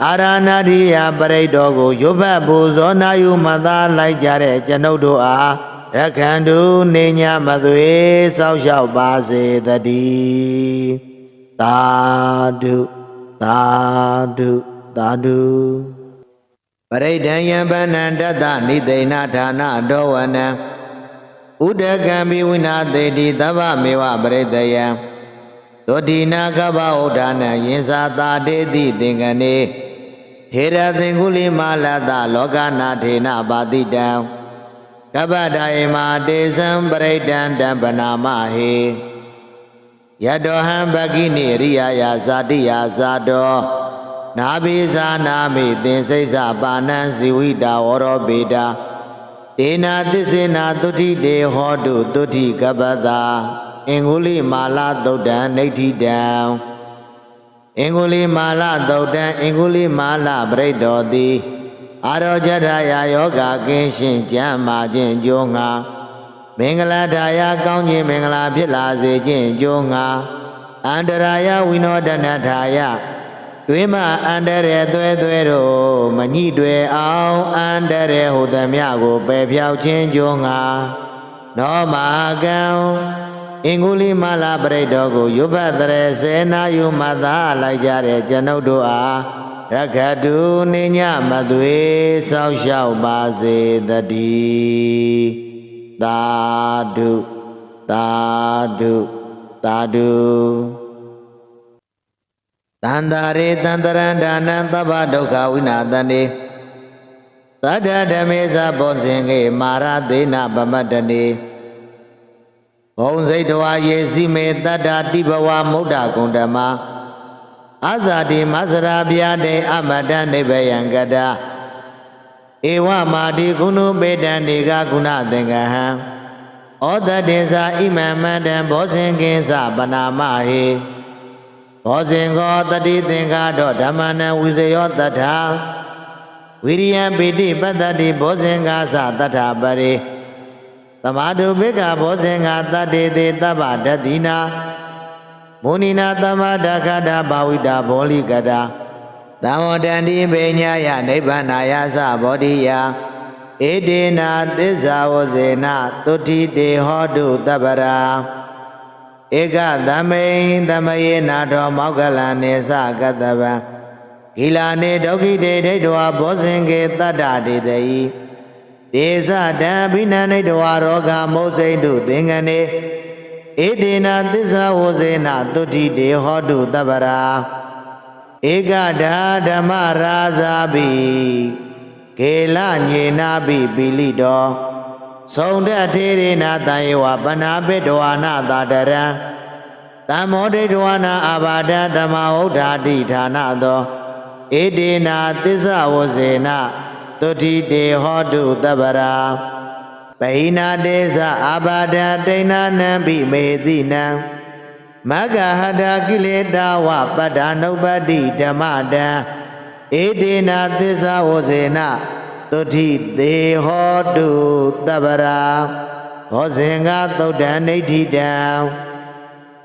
A: အာရဏတိယပရိတော်ကိုရွတ်ဖတ်ပူဇော်နာယူမသာလိုက်ကြတဲ့ကျွန်ုပ်တို့အားရခန္တုနေညမသွေစောက်လျှောက်ပါစေတည်းသာဓုသာဓုသာဓုပရိဒံယံဗန္နံတတနိသိဏဌာနတောဝနံဥဒကံဘိဝိနာသေတိသဗ္ဗမေဝပရိတယံသောတိနာကဗ္ဗဥဒ္ဒနံယင်္စာတာတေတိသင်္ကနေဟေရသင်္ကုလိမာလတလောကနာထေနပါတိတံကပ္ပဒါယမတေဇံပရိဒံတံပနာမဟေယတောဟံဘဂိနိရိယာယဇာတိယဇာတောနာဘိဇာနာမိသင်္စိစ္ဆပါဏံဇီဝိတာဝရောပေတာဒေနာသစ္စေနာတုဋ္ဌိတေဟောတုတုဋ္ဌိကပ္ပတာအင်္ဂုလိမာလသုတ်တံနေဋ္ဌိတံအင်္ဂုလိမာလသုတ်တံအင်္ဂုလိမာလပရိတောတိအာရောဇထာယယောဂကင်းရှင်ကျမ်းမာခြင်းကြိုးငါမင်္ဂလာထာယကောင်းခြင်းမင်္ဂလာဖြစ်လာစေခြင်းကြိုးငါအန္တရာယဝိနောဒနထာယတွင်မအန္တရေသွဲသွဲတို့မညှိတွေ့အောင်အန္တရေဟုသမျှကိုပယ်ဖြောက်ခြင်းကြိုးငါနောမာကံအင်္ဂုလိမာလပရိတော်ကိုရွတ်ဖတ်တဲ့စေနာယုမသာလိုက်ကြတဲ့ကျွန်ုပ်တို့အားရခတုနေညမသွေစောက်လျှောက်ပါစေတည်းသာဓုသာဓုသာဓုတန္တရေတန္တရန္ဒာနံသဗ္ဗဒုက္ခဝိနာတန္တိသတ္တဓမေသဘောဇင်ကေမာရသေနပမတ္တနေဘုံစိတ်တော်ယေစီမေတတ္တာတိဘဝမုဒ္ဒကုံဓမ္မာအာဇာတိမသရာဗျာတေအမတ္တနိဗ္ဗယံကတဧဝမာတိကုဏုပေတံနေကကုဏသင်္ကဟံဩတတေဇာဣမံမတံဘောဇင်ကိသပနာမဟေဘောဇင်ကောတတိသင်္ကာတောဓမ္မနံဝိဇယောတထာဝိရိယပိတိပတ္တိဘောဇင်ကာသတထာပရိသမာဓုပိကဘောဇင်ကာတတေတေတဗ္ဗဒတိနာမုနိနာသမ္မာဒခတာဘာဝိတာဘောလိကတာသံဝတ္တန္တိဘေညာယနိဗ္ဗာနာယသဘောဓိယဧတေနာသစ္စာဝဇေနသုဋ္ဌိတေဟောတုတပ္ပရာဧကသမိန်သမယေနာထောမောက္ကလနေသကတဗံဂိလာနေဒုက္ခိတေဒိဋ္ဌဝဘောဇင်ကေတတ္တတေတိဒေသတံဘိနနိတဝရောဂမောစိန်တုသင်္ကနေဧတေနာသစ္စာဝဇေနသုဋ္ဌိတေဟောတုတပ္ပရာဧကဓာဓမ္မရာဇာဘိကေလညေနာဘိပိလိတောသုံတထေရိနာတံယေဝပနာပိတဝါနာသာတရံတမောဒိတဝါနာအာဘာဒဓမ္မဥဒ္ဓာတိဌာနသောဧတေနာသစ္စာဝဇေနသုဋ္ဌိတေဟောတုတပ္ပရာပဟိနာတေဇအာဘာဒဒိဏနံဘိမေတိနံမဂ္ဂဟတာကိလေသာဝပတ္တာနုပ္ပတ္တိဓမ္မတံဧတေနာသစ္စာဝဇေနသုဋ္ဌိတေဟောတုတပ္ပရာ ဘောဇင်္ဂသုတ်တံနေဋ္ဌိတံ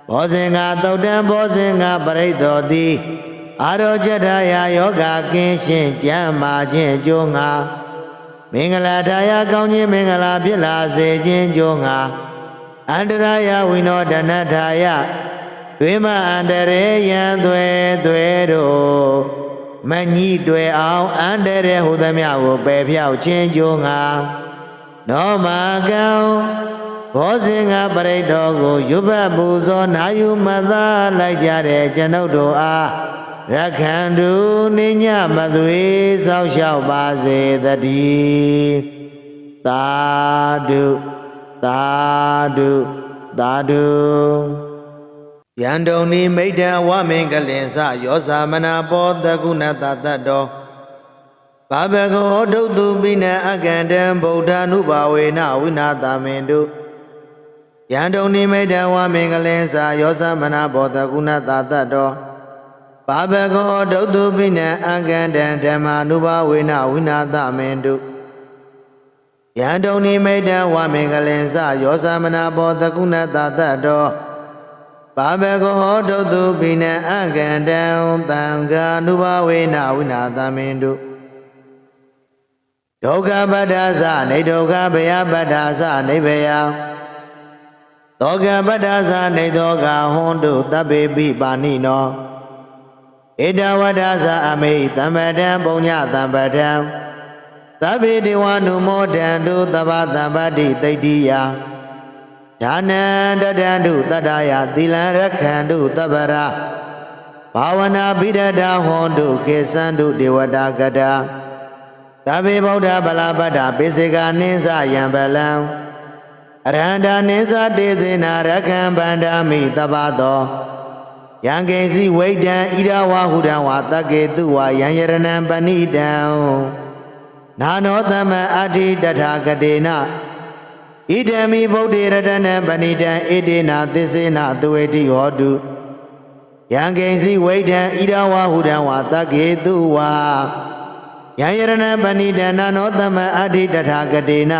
A: ဘောဇင်္ဂသုတ်တံဘောဇင်္ဂပရိသောတိအာရောကြထရာယောဂကင်းရှင်းကျမ်းမာခြင်းအကျိုးငါမင်္ဂလာထာယကောင်းခြင်းမင်္ဂလာဖြစ်လာစေခြင်းအကျိုးငါအန္တရာယဝိနောဒနထာယတွေမအန္တရေယံသွဲတို့မညိတွေအောင်အန္တရေဟူသမျှကိုပယ်ဖြောက်ခြင်းကြိုးငါနောမကံဘောဇင်္ဂပရိတောကိုရွဘပူဇော်နာယူမသာလိုက်ကြတဲ့ကျွန်ုပ်တို့အားရခန္တုနိညမသွေစောင့်ရှောက်ပါစေတည်းသာဓုသာဓုသာဓုယံတုန်နိမိတ်တံဝမင်္ဂလင်္စယောသမနာပောတကုဏတတ္တောဘာဘဂောဒုတ်တုပိနအကန္တံဗုဒ္ဓ ानु ဘာဝေနဝိနာသမင်တုယံတုန်နိမိတ်တံဝမင်္ဂလင်္စယောသမနာပောတကုဏတတ္တောဘာဘဂောဒုတ်တုပိနအကန္တံဓမ္မာနုဘာဝေနဝိနာသမင်တုယံတုန်နိမိတ်တံဝမင်္ဂလင်္စယောသမနာပောတကုဏတတ္တောဘာဘဂောဒုတ်တုပိနအကန္တံသံဃာနုဘာဝေနဝိနာသမင်တုဒုက္ခပတ္တာသနေဒုက္ခဘယပတ္တာသနေဘယသောကပတ္တာသနေသောကဟွန်တုတပ္ပေပိပါဏိနောဧတဝတ္တာသအမိသမ္ပတံပုညသမ္ပတံသဗ္ဗေဒေဝနုမောတံတုသဗ္ဗသမ္ပတိသိတ္တိယဒါနံတတံတုတတ္တယသီလံရခန္တုသဗ္ဗရာဘာဝနာပိရဒဟွန်တုကေသန္တုဒေဝတာကတာသဗ္ဗေဗုဒ္ဓဗလာပတ္တပိစေကနိသယံဗလံအရဟန္တာနိသတေဇေနာရကံဗန္ဒာမိတပ္ပသောယံကေစီဝိတံဣရဝဟုတံဝတကေတုဝယံယရဏံပဏိတံနာနောသမ္အဋ္ဌိတထာဂတေနဣဒံမိဗုဒ္ဓေရတနံပဏိတံဣတေနသစ္စေနသူဝေတိဟောတုယံကေစီဝိတံဣရဝဟုတံဝတကေတုဝယံယရဏပဏိတနာနောသမအဋ္ဌိတထာဂတေန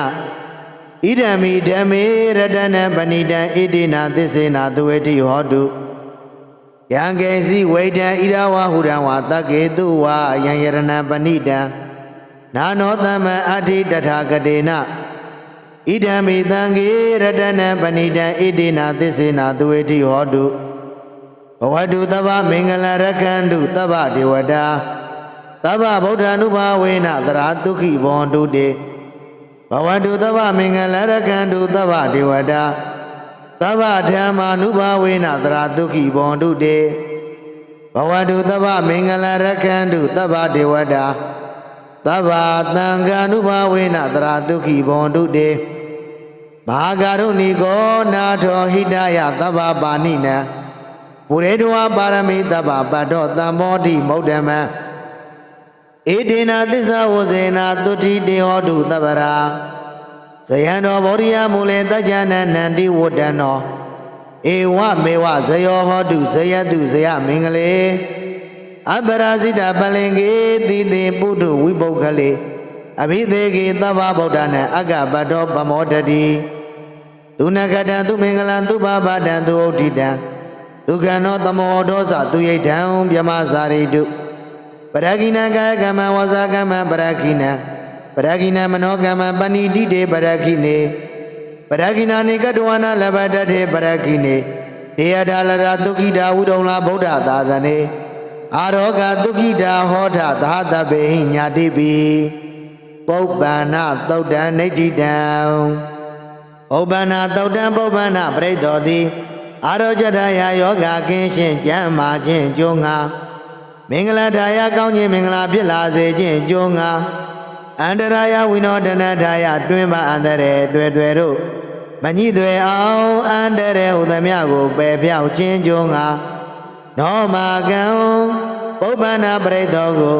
A: ဣဒံမိဓမ္မေရတနပဏိတံဣတိနာသစ္စေနာသူဝေတိဟောတုယံကေစီဝိတံဣရဝဟုရံဝတကေတုဝယံယရဏပဏိတံနာနောသမအဋ္ဌိတထာဂတေနဣဒံမိသံဃေရတနပဏိတံဣတိနာသစ္စေနာသူဝေတိဟောတုဘဝတုသဗ္ဗမင်္ဂလရခန္တုသဗ္ဗဒေဝတာသဗ္ဗဗုဒ္ဓ ानु ဘာဝေနသရတုခိဘောတုတေဘဝတုသဗ္ဗမင်္ဂလရခန္တုသဗ္ဗဒေဝတာသဗ္ဗဓမ္မာနုဘာဝေနသရတုခိဘောတုတေဘဝတုသဗ္ဗမင်္ဂလရခန္တုသဗ္ဗဒေဝတာသဗ္ဗသံဃာနုဘာဝေနသရတုခိဘောတုတေမဟာကာရုဏီကောနာထောဟိတယသဗ္ဗပါဏိနံပုရေတဝပါရမိသဗ္ဗပတ္တောသံမောတိမௌဒ္ဓမံဣတိနာသစ္စာဝဇေနာသုတိတေဟောတုသဗ္ဗရာဇယံတော်ဗောဓိယမူလေတကြနနန္တိဝတ္တနောဧဝမေဝဇယောဟောတုဇယတုဇယမင်္ဂလေအပရာဇိတပလင်ကေတိတိပုထုဝိပုဂ္ဂလေအဘိသေကေသဗ္ဗဗုဒ္ဓနံအကပတ္တောပမောတတိသူနကတံသူမင်္ဂလံသူဘာဘတံသူဥဒ္ဓိတံဒုက္ခနောသမောဒောသသူယိတံဗျမဇာရိတုပရဂိဏကာယကမ္မဝဇာကမ္မပရဂိဏပရဂိဏမနောကမ္မပဏိတိတေပရဂိနေပရဂိဏနေကတဝနာလဘတတေပရဂိနေဒေယဒါလရာဒုက္ခိတာဝုဒုံလာဗုဒ္ဓသာသနေအာရောဂဒုက္ခိတာဟောထသာတပေဟိညာတိပိပုပ္ပန္နသုတ်တံနိဋ္ဌိတံပုပ္ပန္နသုတ်တံပုပ္ပန္နပရိသောတိအာရောကြတယယောဂကင်းရှင်းကျမ်းမာခြင်းကျိုးငါမင်္ဂလာထာယကောင်းခြင်းမင်္ဂလာဖြစ်လာစေခြင်းကျိုးငါအန္တရာယဝိနောဒနာထာယတွင်ပါအန္တရေတွေ့တို့မညိတွေအောင်အန္တရေဟူသမျှကိုပယ်ဖြောက်ခြင်းကျိုးငါနောမာကံပုပ္ပန္နပရိသောကို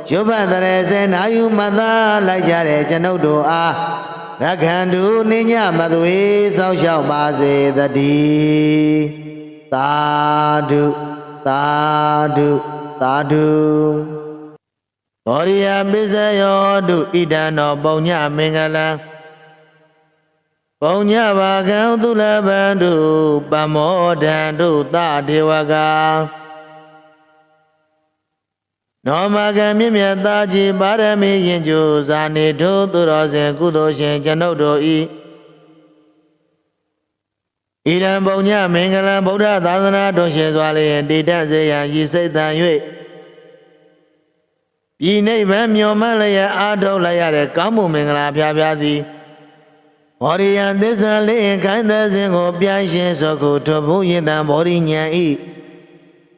A: ရွဘတရေစေနာယူမသာလိုက်ကြတဲ့ကျွန်ုပ်တို့အားရခန္တုနိညမသွေစောင့်ရှောက်ပါစေတည်းသာဓုသာဓုသာဓုဘောရိယပစ္စယောတုဣဒံနောပုံညမင်္ဂလံ ပုံညဘာကံသူလဘန္တုပမောဒံတုသဒေဝကနောမကံမြင့်မြတ်သားကြီးပါရမီရင်ကျိုးဇာနေထိုးသူတော်စင်ကုသိုလ်ရှင်ကျွန်ုပ်တို့ဤဣရံပုံညမင်္ဂလံဗုဒ္ဓသာသနာတော်ရှည်စွာလျင်တည်တတ်စေရန်ရည်စိတ်တန်၍ဤနိဗ္ဗာန်မျှော်မှန်းလျက်အားထုတ်လိုက်ရတဲ့ကောင်းမှုမင်္ဂလာဖျားဖျားသည်ဘောရိယံသစ္စာလေးခိုင်းတဲ့စဉ်ကိုပြိုင်ရှင်စောခုထွတ်ဖို့ရင်တံဘောရိညာဤ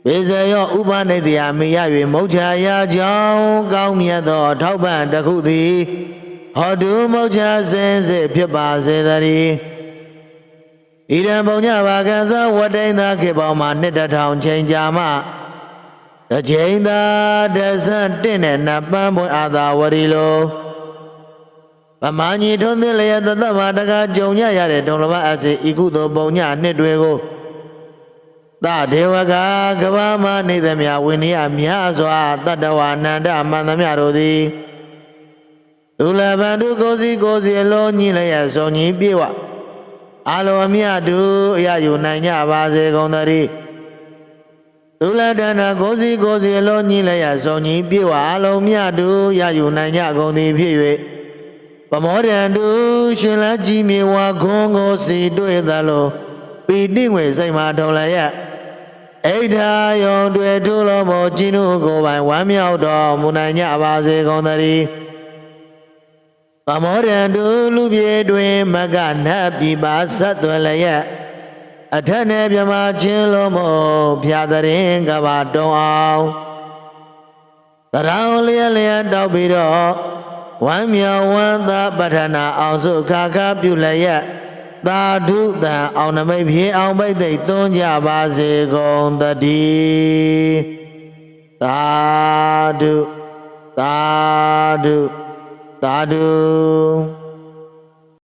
A: ဘေဇယောဥပနိတ္တယာမိရ၍မုတ်ချာရာကြောင်းကောင်းမြတ်သောထောက်ပံ့တစ်ခုသည်ဟောတုမုတ်ချာစင်စစ်ဖြစ်ပါစေတည်းဣရံပုံညဘာကံသဝတ္တိန်သာခေပေါင်းမှာနှစ်တစ်ထောင်ချိန်ကြာမှတစ်ချိန်သာတဆန့်တင့်တဲ့နတ်ပန်းပွင့်အာသာဝရီလိုဗမာညီထွန်းသင်းလျက်သတ္တဝါတကားကြုံရရတဲ့တုံလဘအစေဤကုသိုလ်ပုံညနှစ်တွေကိုသဒေဝကကဘာမနေသမျှဝိနည်းများစွာတတ္တဝါနန္ဒမန္တမြတို့သည်သူလဘန္တုကိုစီကိုစီအလုံးညီလျက်စုံညီပြေဝအလိုအမြတ်တူအရယူနိုင်ကြပါစေကုန်သတည်းသူလတဏကိုစီကိုစီအလုံးညီလျက်စုံညီပြေဝအလိုမြတ်တူရယူနိုင်ကြကုန်သည်ဖြစ်၍ပမောဒံတုရှင်လကြီးမြေဝါခွန်ကိုစီတွေ့သလိုပီတိငွေစိတ်မှာထုံလျက်အိဋ္ဌာယောတွေ့ထူလောမောကြီးတို့ကိုယ်ပိုင်ဝမ်းမြောက်တော်မူနိုင်ကြပါစေကုန်သတည်းပမောဒံတုလူပြေတွင်မကနတ်ပြပါဆက်သွယ်လျက်အထက်နဲ့မြမချင်းလုံးမောဖြာတရင်ကဘာတုံအောင်တရောင်လျက်လျက်တောက်ပြီးတော့ဝမ်းမြောက်ဝမ်းသာပဋ္ဌနာအောင်စုခါခါပြုလျက်သာဓုတံအောင်နမိတ်ပြေအောင်ပိတ်သိမ့်သွန်းကြပါစေကုန်သတည်းသာဓုသာဓုသာဓု